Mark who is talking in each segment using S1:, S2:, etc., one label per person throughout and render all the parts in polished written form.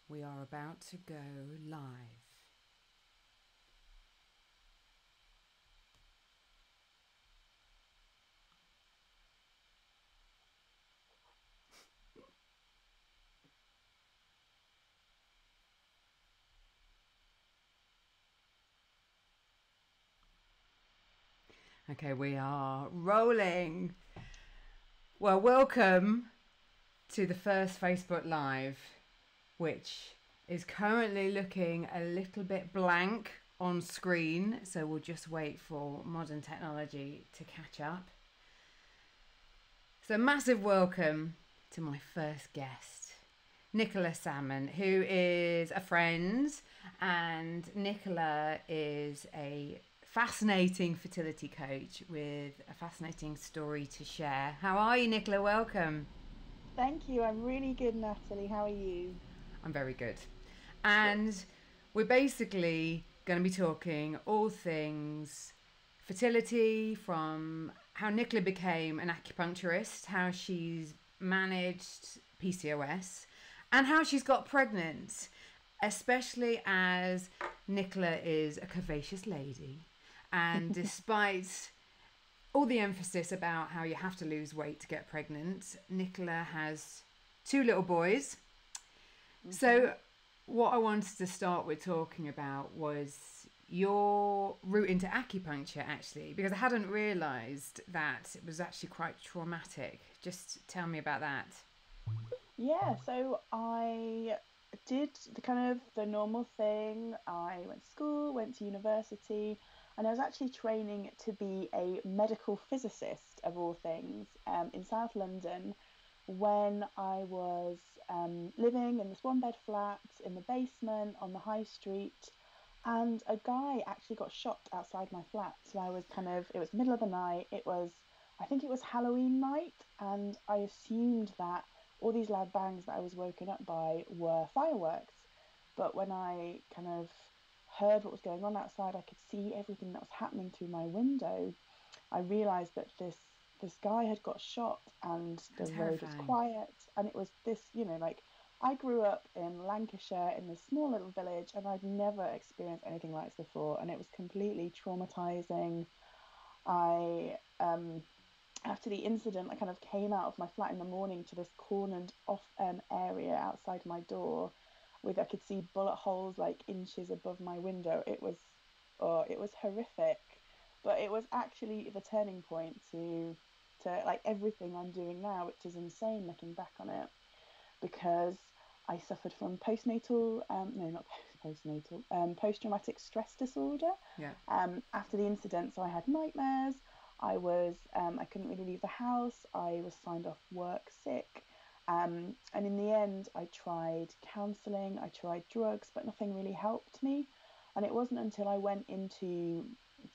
S1: We are about to go live. Okay, we are rolling. Well, welcome to the first Facebook Live, which is currently looking a little bit blank on screen, so we'll just wait for modern technology to catch up. So massive welcome to my first guest, Nicola Salmon, who is a friend, and Nicola is a fascinating fertility coach with a fascinating story to share. How are you, Nicola? Welcome.
S2: Thank you. I'm really good, Natalie. How are you?
S1: I'm very good. And we're basically going to be talking all things fertility, from how Nicola became an acupuncturist, how she's managed PCOS, and how she's got pregnant, especially as Nicola is a curvaceous lady. And despite all the emphasis about how you have to lose weight to get pregnant, Nicola has two little boys. So what I wanted to start with talking about was your route into acupuncture, actually, because I hadn't realised that it was actually quite traumatic. Just tell me about that.
S2: Yeah, so I did the kind of the normal thing. I went to school, went to university, and I was actually training to be a medical physicist of all things in South London when I was living in this one bed flat in the basement on the high street. And a guy actually got shot outside my flat. So I was it was middle of the night. I think it was Halloween night. And I assumed that all these loud bangs that I was woken up by were fireworks. But when I kind of heard what was going on outside, I could see everything that was happening through my window. I realized that this guy had got shot and
S1: How
S2: the road was
S1: terrifying.
S2: quiet, and it was this, like I grew up in Lancashire in this small little village, and I'd never experienced anything like this before, and it was completely traumatizing. I After the incident, I kind of came out of my flat in the morning to this cornered off area outside my door with I could see bullet holes like inches above my window. It was horrific, but it was actually the turning point to like everything I'm doing now, which is insane looking back on it, because I suffered from postnatal, no, not postnatal, post-traumatic stress disorder
S1: Yeah.
S2: after the incident. So I had nightmares. I couldn't really leave the house. I was signed off work sick. And in the end, I tried counseling, I tried drugs, but nothing really helped me. And it wasn't until I went into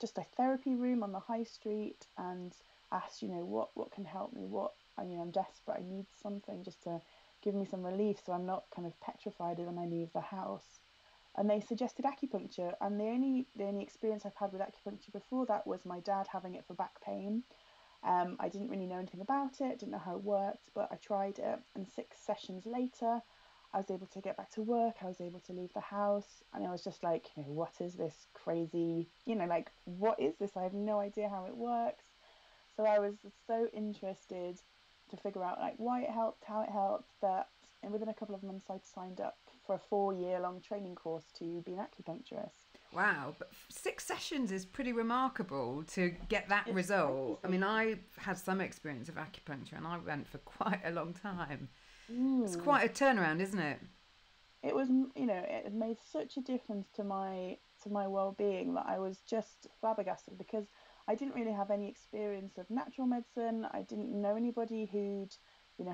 S2: just a therapy room on the high street and asked, what can help me? I'm desperate. I need something just to give me some relief so I'm not kind of petrified when I leave the house. And they suggested acupuncture. And the only experience I've had with acupuncture before that was my dad having it for back pain. I didn't really know anything about it, didn't know how it worked, but I tried it. And 6 sessions later, I was able to get back to work. I was able to leave the house. And I was just like, what is this crazy, like, what is this? I have no idea how it works. So I was so interested to figure out like why it helped, how it helped, that and within a couple of months I'd signed up for a 4 year long training course to be an acupuncturist.
S1: Wow, but 6 sessions is pretty remarkable to get that
S2: It's
S1: result. I mean,
S2: crazy.
S1: I had some experience of acupuncture and I went for quite a long time. It's
S2: Mm.
S1: quite a turnaround, isn't it?
S2: It was, it had made such a difference to my well-being that I was just flabbergasted because I didn't really have any experience of natural medicine. I didn't know anybody who'd,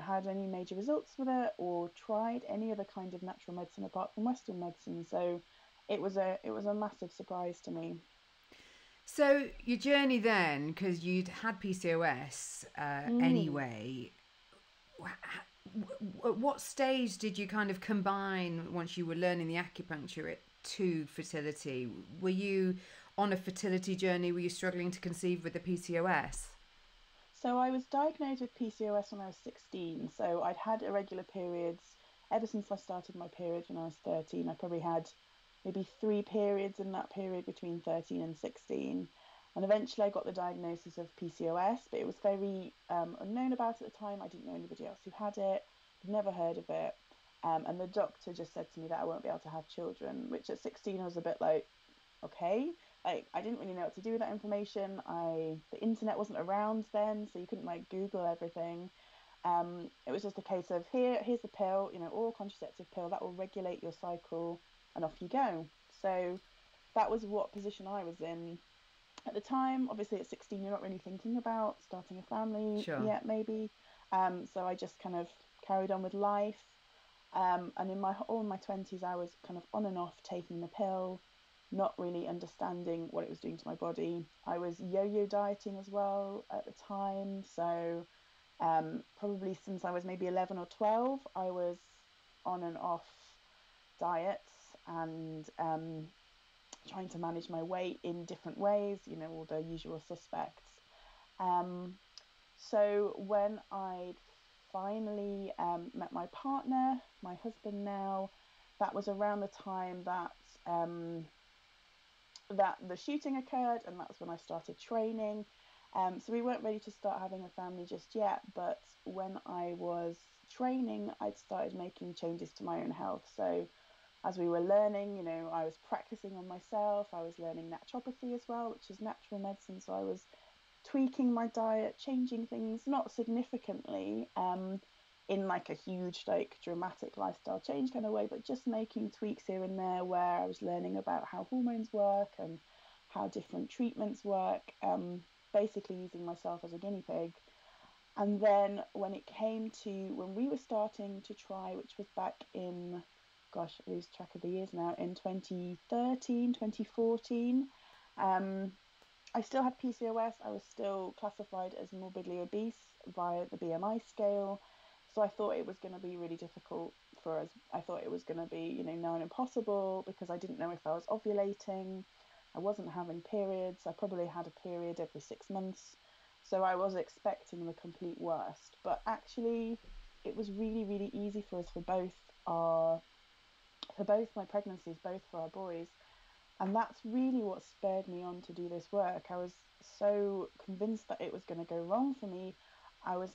S2: had any major results with it or tried any other kind of natural medicine apart from Western medicine. So it was a massive surprise to me.
S1: So your journey then, because you'd had PCOS
S2: Mm.
S1: anyway, at what stage did you kind of combine once you were learning the acupuncture to fertility? Were you on a fertility journey? Were you struggling to conceive with the PCOS?
S2: So I was diagnosed with PCOS when I was 16. So I'd had irregular periods ever since I started my period when I was 13, I probably had maybe 3 periods in that period between 13 and 16. And eventually I got the diagnosis of PCOS, but it was very unknown about it at the time. I didn't know anybody else who had it, never heard of it. And the doctor just said to me that I won't be able to have children, which at 16 I was a bit like, okay. Like, I didn't really know what to do with that information. The internet wasn't around then, so you couldn't like Google everything. It was just a case of here's the pill, oral contraceptive pill that will regulate your cycle, and off you go. So that was what position I was in at the time. Obviously, at 16, you're not really thinking about starting a family yet, maybe. So I just kind of carried on with life. And in all my 20s, I was kind of on and off taking the pill, not really understanding what it was doing to my body. I was yo-yo dieting as well at the time. So probably since I was maybe 11 or 12, I was on and off diets and trying to manage my weight in different ways, all the usual suspects. So when I finally met my partner, my husband now, that was around the time that that the shooting occurred, and that's when I started training. So we weren't ready to start having a family just yet, but when I was training, I'd started making changes to my own health. So as we were learning, I was practicing on myself. I was learning naturopathy as well, which is natural medicine. So I was tweaking my diet, changing things, not significantly, in like a huge, like dramatic lifestyle change kind of way, but just making tweaks here and there where I was learning about how hormones work and how different treatments work, basically using myself as a guinea pig. And then when it came to when we were starting to try, which was back in, gosh, I lose track of the years now, in 2013, 2014, I still had PCOS. I was still classified as morbidly obese via the BMI scale. So I thought it was going to be really difficult for us. I thought it was going to be, near impossible, because I didn't know if I was ovulating. I wasn't having periods. I probably had a period every 6 months. So I was expecting the complete worst. But actually, it was really, really easy for us for both my pregnancies, both for our boys. And that's really what spurred me on to do this work. I was so convinced that it was going to go wrong for me. I was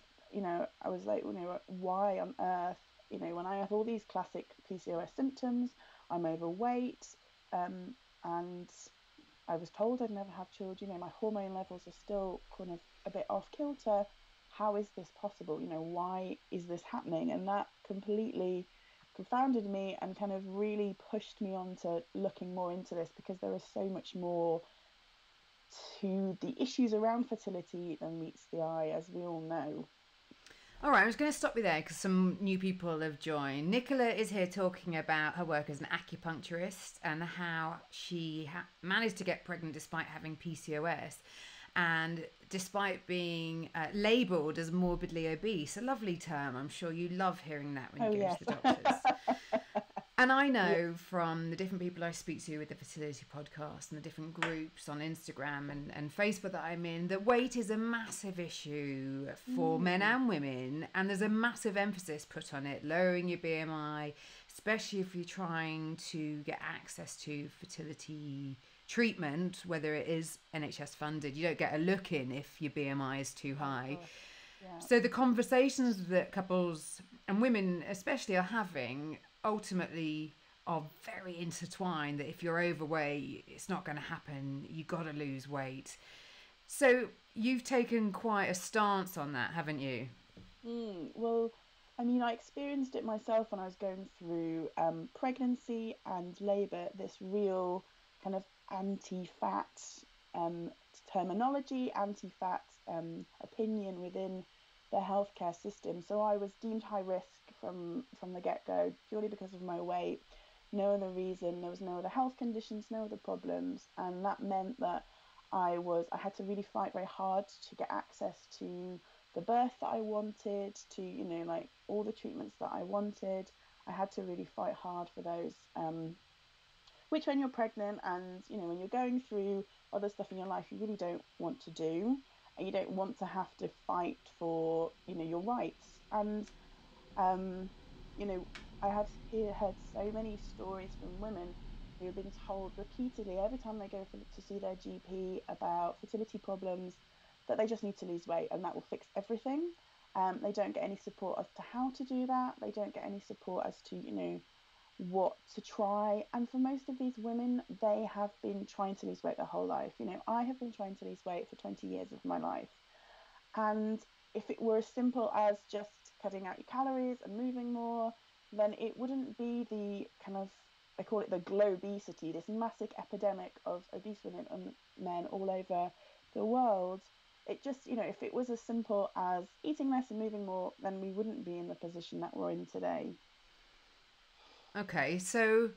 S2: like, why on earth, when I have all these classic PCOS symptoms, I'm overweight, and I was told I'd never have children, my hormone levels are still kind of a bit off kilter. How is this possible? Why is this happening? And that completely confounded me and kind of really pushed me on to looking more into this, because there is so much more to the issues around fertility than meets the eye, as we all know.
S1: All right, I'm just going to stop you there because some new people have joined. Nicola is here talking about her work as an acupuncturist and how she managed to get pregnant despite having PCOS and despite being labelled as morbidly obese. A lovely term. I'm sure you love hearing that when you go to the doctors. And I know from the different people I speak to with the Fertility podcast and the different groups on Instagram and Facebook that I'm in, that weight is a massive issue for men and women. And there's a massive emphasis put on it, lowering your BMI, especially if you're trying to get access to fertility treatment, whether it is NHS funded. You don't get a look in if your BMI is too high. So the conversations that couples and women especially are having ultimately are very intertwined, that if you're overweight, it's not going to happen. You've got to lose weight. So you've taken quite a stance on that, haven't you?
S2: Well, I mean, I experienced it myself when I was going through pregnancy and labour, this real kind of anti-fat terminology, anti-fat opinion within the healthcare system. So I was deemed high risk from the get-go, purely because of my weight. No other reason. There was no other health conditions, no other problems, and that meant that I had to really fight very hard to get access to the birth that I wanted, to like all the treatments that I wanted. I had to really fight hard for those, which when you're pregnant and when you're going through other stuff in your life, you really don't want to do, and you don't want to have to fight for your rights. And I have heard so many stories from women who have been told repeatedly every time they go to see their GP about fertility problems that they just need to lose weight and that will fix everything. They don't get any support as to how to do that. They don't get any support as to, what to try. And for most of these women, they have been trying to lose weight their whole life. I have been trying to lose weight for 20 years of my life. And if it were as simple as just cutting out your calories and moving more, then it wouldn't be the kind of, they call it the globesity, this massive epidemic of obese women and men all over the world. It just, if it was as simple as eating less and moving more, then we wouldn't be in the position that we're in today.
S1: Okay, so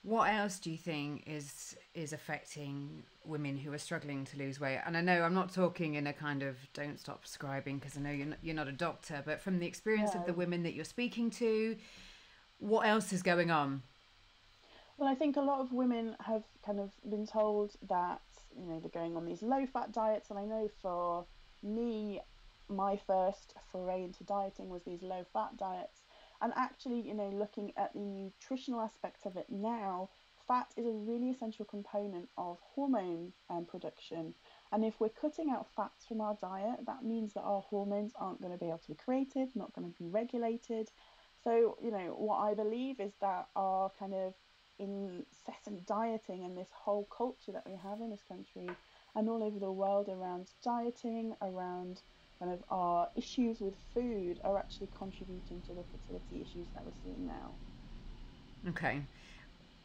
S1: what else do you think is affecting women who are struggling to lose weight? And I know I'm not talking in a kind of don't stop prescribing because I know you're not a doctor, but from the experience of the
S2: No.
S1: women that you're speaking to, what else is going on?
S2: Well, I think a lot of women have kind of been told that, they're going on these low fat diets. And I know for me, my first foray into dieting was these low fat diets. And actually, looking at the nutritional aspect of it now, fat is a really essential component of hormone production. And if we're cutting out fats from our diet, that means that our hormones aren't going to be able to be created, not going to be regulated. So, what I believe is that our kind of incessant dieting and this whole culture that we have in this country and all over the world around dieting, around kind of our issues with food are actually contributing to the fertility issues that we're seeing now.
S1: Okay.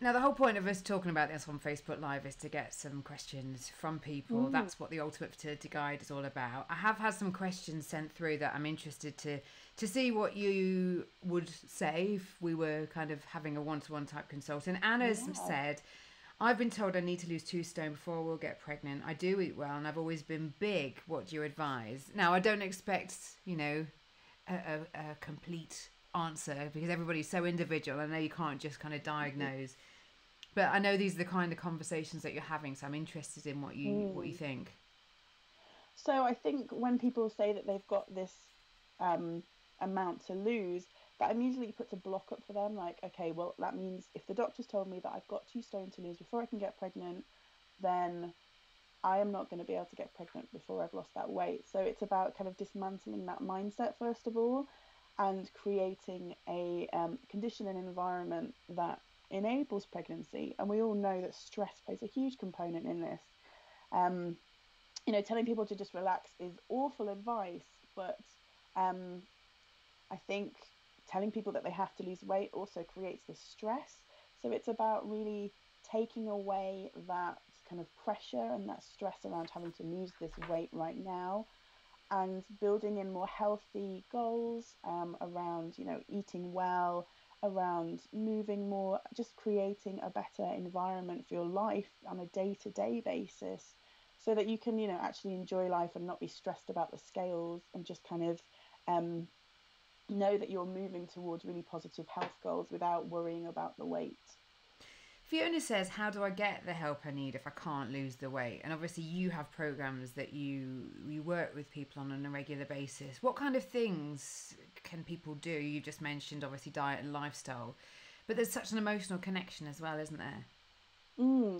S1: Now, the whole point of us talking about this on Facebook Live is to get some questions from people.
S2: Mm,
S1: That's what the Ultimate Fertility Guide is all about. I have had some questions sent through that I'm interested to see what you would say if we were kind of having a one-to-one type consult. And Anna's
S2: yeah.
S1: said, I've been told I need to lose 2 stone before I will get pregnant. I do eat well and I've always been big. What do you advise? Now, I don't expect, a complete answer because everybody's so individual. I know you can't just kind of diagnose, but I know these are the kind of conversations that you're having, so I'm interested in what you
S2: Mm.
S1: think.
S2: So I think when people say that they've got this um, amount to lose, that immediately puts a block up for them. Like, okay, well, that means if the doctor's told me that I've got 2 stone to lose before I can get pregnant, then I am not going to be able to get pregnant before I've lost that weight. So it's about kind of dismantling that mindset, first of all, and creating a condition and environment that enables pregnancy. And we all know that stress plays a huge component in this. Um, Telling people to just relax is awful advice, but um, I think telling people that they have to lose weight also creates this stress. So it's about really taking away that kind of pressure and that stress around having to lose this weight right now and building in more healthy goals around, eating well, around moving more, just creating a better environment for your life on a day-to-day basis so that you can, actually enjoy life and not be stressed about the scales and just kind of um, know that you're moving towards really positive health goals without worrying about the weight.
S1: Fiona says, how do I get the help I need if I can't lose the weight? And obviously you have programs that you work with people on a regular basis. What kind of things can people do? You just mentioned obviously diet and lifestyle, but there's such an emotional connection as well, isn't there?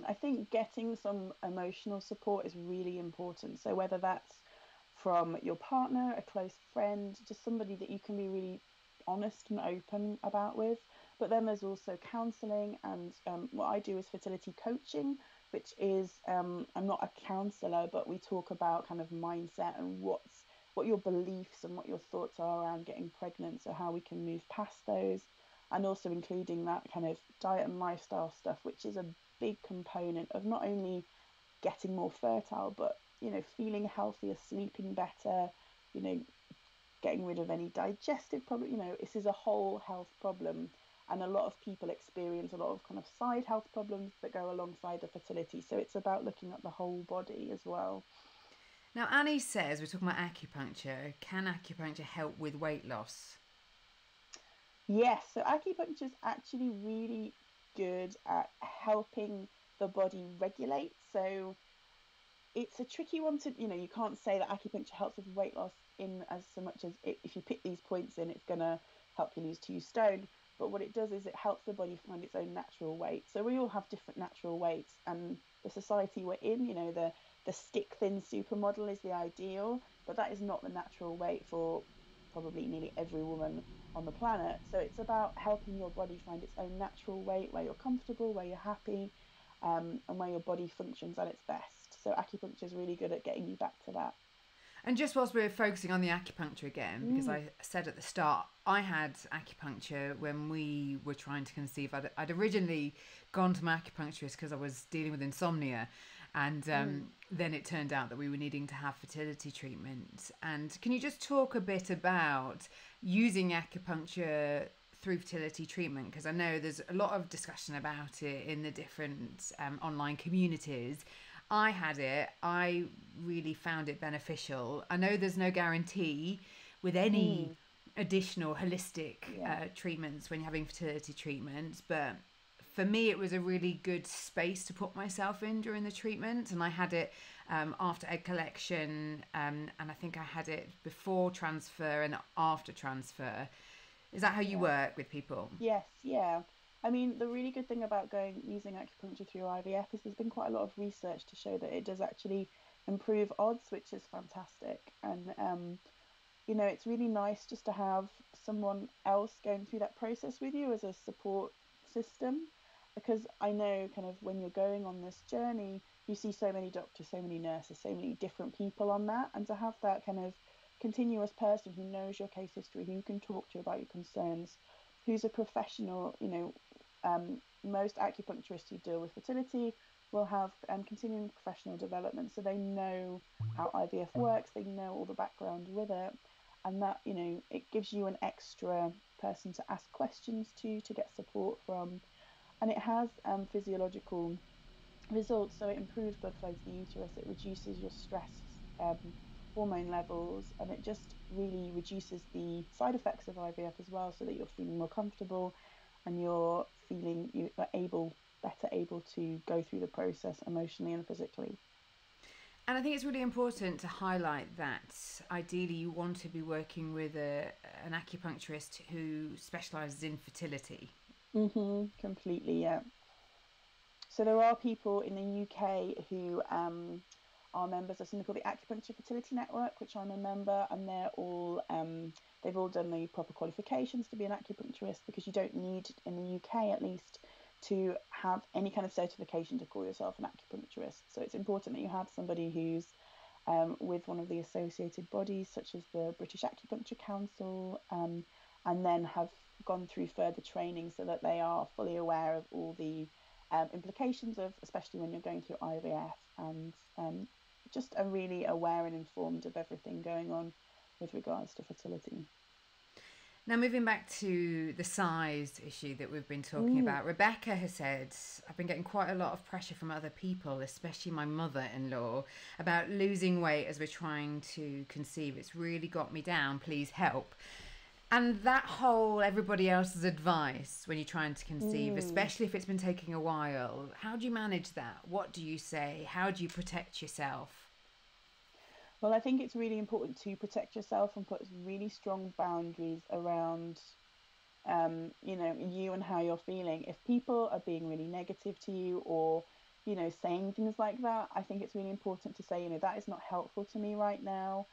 S2: I think getting some emotional support is really important. So whether that's from your partner, a close friend, just somebody that you can be really honest and open about with. But then there's also counselling, and what I do is fertility coaching, which is I'm not a counsellor, but we talk about kind of mindset and what your beliefs and what your thoughts are around getting pregnant, so how we can move past those, and also including that kind of diet and lifestyle stuff, which is a big component of not only getting more fertile, but feeling healthier, sleeping better, you know, getting rid of any digestive problem. This is a whole health problem. And a lot of people experience a lot of kind of side health problems that go alongside the fertility. So it's about looking at the whole body as well.
S1: Now, Annie says, we're talking about acupuncture. Can acupuncture help with weight loss?
S2: Yes, so acupuncture is actually really good at helping the body regulate. So it's a tricky one to, you can't say that acupuncture helps with weight loss in as so much as if you pick these points in, it's going to help you lose 2 stone. but what it does is it helps the body find its own natural weight. So we all have different natural weights, and the society we're in, the stick thin supermodel is the ideal, but that is not the natural weight for probably nearly every woman on the planet. So it's about helping your body find its own natural weight, where you're comfortable, where you're happy, and where your body functions at its best. So acupuncture is really good at getting you back to that.
S1: And just whilst we're focusing on the acupuncture again, because I said at the start, I had acupuncture when we were trying to conceive. I'd originally gone to my acupuncturist because I was dealing with insomnia. And then it turned out that we were needing to have fertility treatment. And can you just talk a bit about using acupuncture through fertility treatment? Because I know there's a lot of discussion about it in the different online communities. I had it. I really found it beneficial. I know there's no guarantee with any additional holistic treatments when you're having fertility treatments, but for me, it was a really good space to put myself in during the treatment. And I had it after egg collection, and I think I had it before transfer and after transfer. Is that how you work with people?
S2: Yes, yeah. I mean, the really good thing about using acupuncture through IVF is there's been quite a lot of research to show that it does actually improve odds, which is fantastic. And it's really nice just to have someone else going through that process with you as a support system, because I know kind of when you're going on this journey, you see so many doctors, so many nurses, so many different people on that, and to have that kind of continuous person who knows your case history, who you can talk to about your concerns, who's a professional. Most acupuncturists who deal with fertility will have continuing professional development, so they know how IVF works, they know all the background with it, and that it gives you an extra person to ask questions to get support from, and it has physiological results. So it improves blood flow to the uterus, it reduces your stress hormone levels, and it just really reduces the side effects of IVF as well, so that you're feeling more comfortable and you're better able to go through the process emotionally and physically.
S1: And I think it's really important to highlight that ideally you want to be working with an acupuncturist who specialises in fertility.
S2: Completely, yeah. So there are people in the UK who are members of something called the Acupuncture Fertility Network, which I'm a member, and they've all done the proper qualifications to be an acupuncturist, because you don't need, in the UK at least, to have any kind of certification to call yourself an acupuncturist. So it's important that you have somebody who's with one of the associated bodies, such as the British Acupuncture Council, and then have gone through further training so that they are fully aware of all the implications of, especially when you're going through IVF, and just are really aware and informed of everything going on with regards to fertility.
S1: Now, moving back to the size issue that we've been talking about, Rebecca has said, I've been getting quite a lot of pressure from other people, especially my mother-in-law, about losing weight as we're trying to conceive. It's really got me down. Please help. And that whole everybody else's advice when you're trying to conceive, especially if it's been taking a while, how do you manage that? What do you say? How do you protect yourself?
S2: Well, I think it's really important to protect yourself and put really strong boundaries around, you and how you're feeling. If people are being really negative to you, or, saying things like that, I think it's really important to say, that is not helpful to me right now.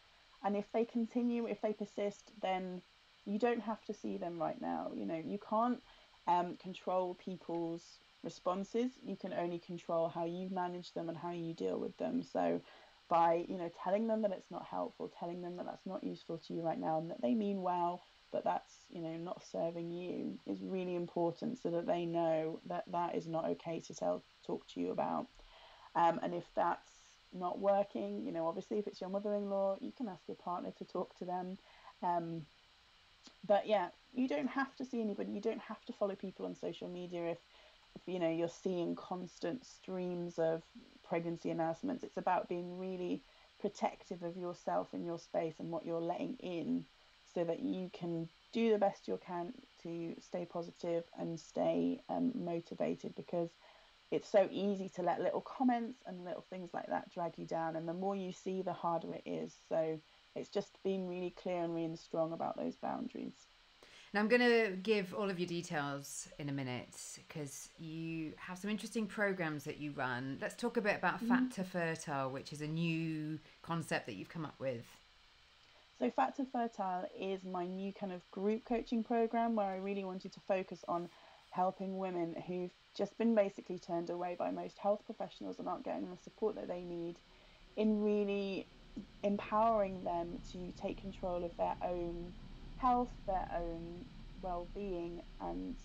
S2: And if they persist, then you don't have to see them right now. You can't control people's responses. You can only control how you manage them and how you deal with them. So by telling them that it's not helpful, telling them that that's not useful to you right now, and that they mean well, but that's not serving you, is really important, so that they know that that is not okay to talk to you about. And if that's not working, obviously if it's your mother-in-law, you can ask your partner to talk to them. But yeah, you don't have to see anybody. You don't have to follow people on social media if you're seeing constant streams of pregnancy announcements. It's about being really protective of yourself and your space and what you're letting in, so that you can do the best you can to stay positive and stay motivated, because it's so easy to let little comments and little things like that drag you down, and the more you see, the harder it is. So it's just being really clear and really strong about those boundaries.
S1: And I'm going to give all of your details in a minute because you have some interesting programs that you run. Let's talk a bit about Fat to Fertile, which is a new concept that you've come up with.
S2: So Fat to Fertile is my new kind of group coaching program where I really wanted to focus on helping women who've just been basically turned away by most health professionals and aren't getting the support that they need, in really empowering them to take control of their own health, their own well-being, and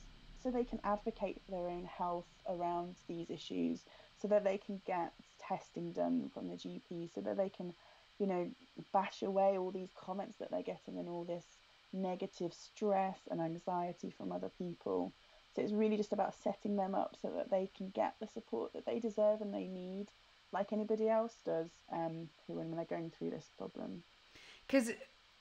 S2: so they can advocate for their own health around these issues, so that they can get testing done from the GP, so that they can, you know, bash away all these comments that they're getting and all this negative stress and anxiety from other people. So it's really just about setting them up so that they can get the support that they deserve and they need, like anybody else does, who when they're going through this problem.
S1: Because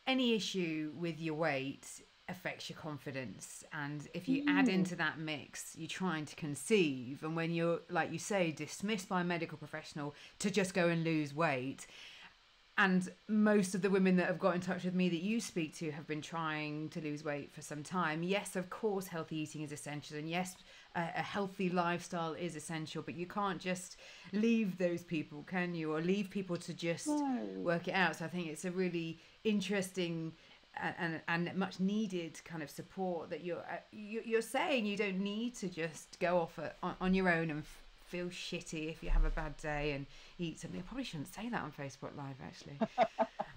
S1: any issue with your weight affects your confidence, and if you add into that mix, you're trying to conceive, and when you're, like you say, dismissed by a medical professional to just go and lose weight. And most of the women that have got in touch with me that you speak to have been trying to lose weight for some time. Yes, of course, healthy eating is essential. And yes, a healthy lifestyle is essential. But you can't just leave those people, can you? Or leave people to just work it out. So I think it's a really interesting and much needed kind of support that you're saying you don't need to just go off on your own and feel shitty if you have a bad day and eat something. I probably shouldn't say that on Facebook Live, actually.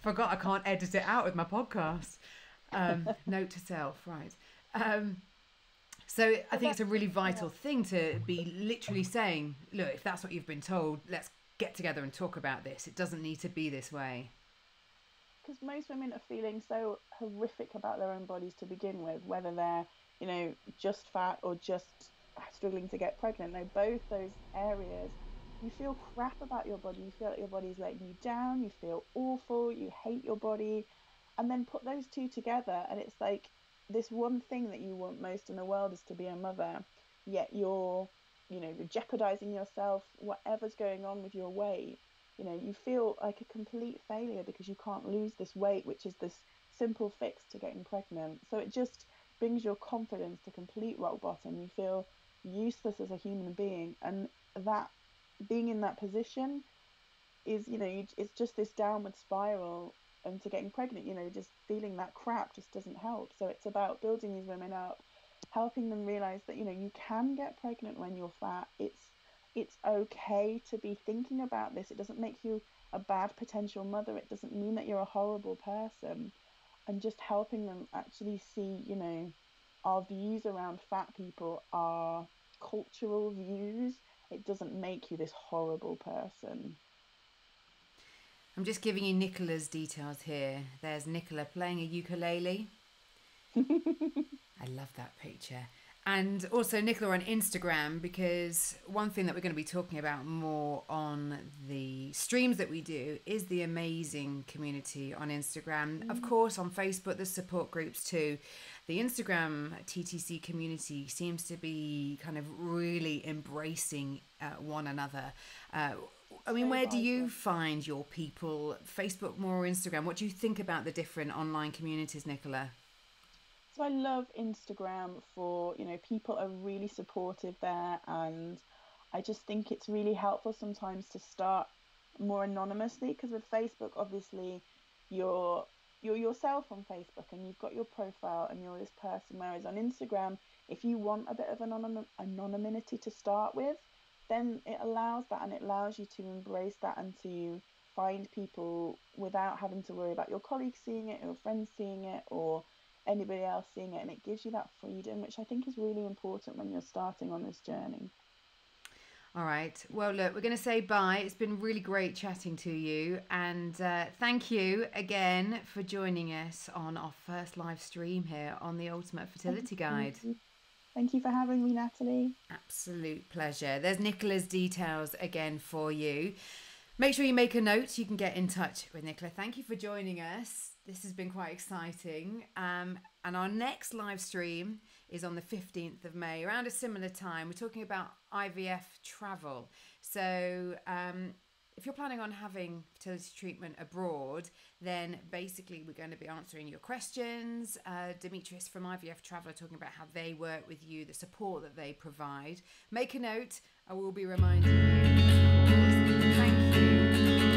S1: Forgot I can't edit it out with my podcast. Note to self, right. So I think it's a really vital thing to be literally saying, look, if that's what you've been told, let's get together and talk about this. It doesn't need to be this way.
S2: Because most women are feeling so horrific about their own bodies to begin with, whether they're, you know, just fat or just struggling to get pregnant. Now, both those areas, you feel crap about your body. You feel like your body's letting you down. You feel awful. You hate your body. And then put those two together, and it's like this one thing that you want most in the world is to be a mother. Yet you're jeopardizing yourself, whatever's going on with your weight. You know, you feel like a complete failure because you can't lose this weight, which is this simple fix to getting pregnant. So it just brings your confidence to complete rock bottom. You feel useless as a human being, and that being in that position is, it's just this downward spiral into getting pregnant. Just feeling that crap just doesn't help. So it's about building these women up, helping them realize that you can get pregnant when you're fat. It's okay to be thinking about this. It doesn't make you a bad potential mother. It doesn't mean that you're a horrible person. And just helping them actually see, our views around fat people are cultural views. It doesn't make you this horrible person.
S1: I'm just giving you Nicola's details here. There's Nicola playing a ukulele. I love that picture. And also Nicola on Instagram, because one thing that we're going to be talking about more on the streams that we do is the amazing community on Instagram. Of course, on Facebook, there's support groups too. The Instagram TTC community seems to be kind of really embracing one another. I mean, where do you find your people? Facebook more or Instagram? What do you think about the different online communities, Nicola?
S2: So I love Instagram for, people are really supportive there, and I just think it's really helpful sometimes to start more anonymously, because with Facebook, obviously, you're yourself on Facebook and you've got your profile and you're this person, whereas on Instagram, if you want a bit of anonymity to start with, then it allows that, and it allows you to embrace that and to find people without having to worry about your colleagues seeing it, or friends seeing it, or anybody else seeing it. And it gives you that freedom, which I think is really important when you're starting on this journey.
S1: All right. Well, look, we're going to say bye. It's been really great chatting to you. And thank you again for joining us on our first live stream here on the Ultimate Fertility Guide.
S2: Thank you for having me, Natalie.
S1: Absolute pleasure. There's Nicola's details again for you. Make sure you make a note. You can get in touch with Nicola. Thank you for joining us. This has been quite exciting. And our next live stream is on the 15th of May, around a similar time. We're talking about IVF travel. So if you're planning on having fertility treatment abroad, then basically we're going to be answering your questions. Demetrius from IVF Traveller talking about how they work with you, the support that they provide. Make a note. I will be reminding you, of course. Thank you.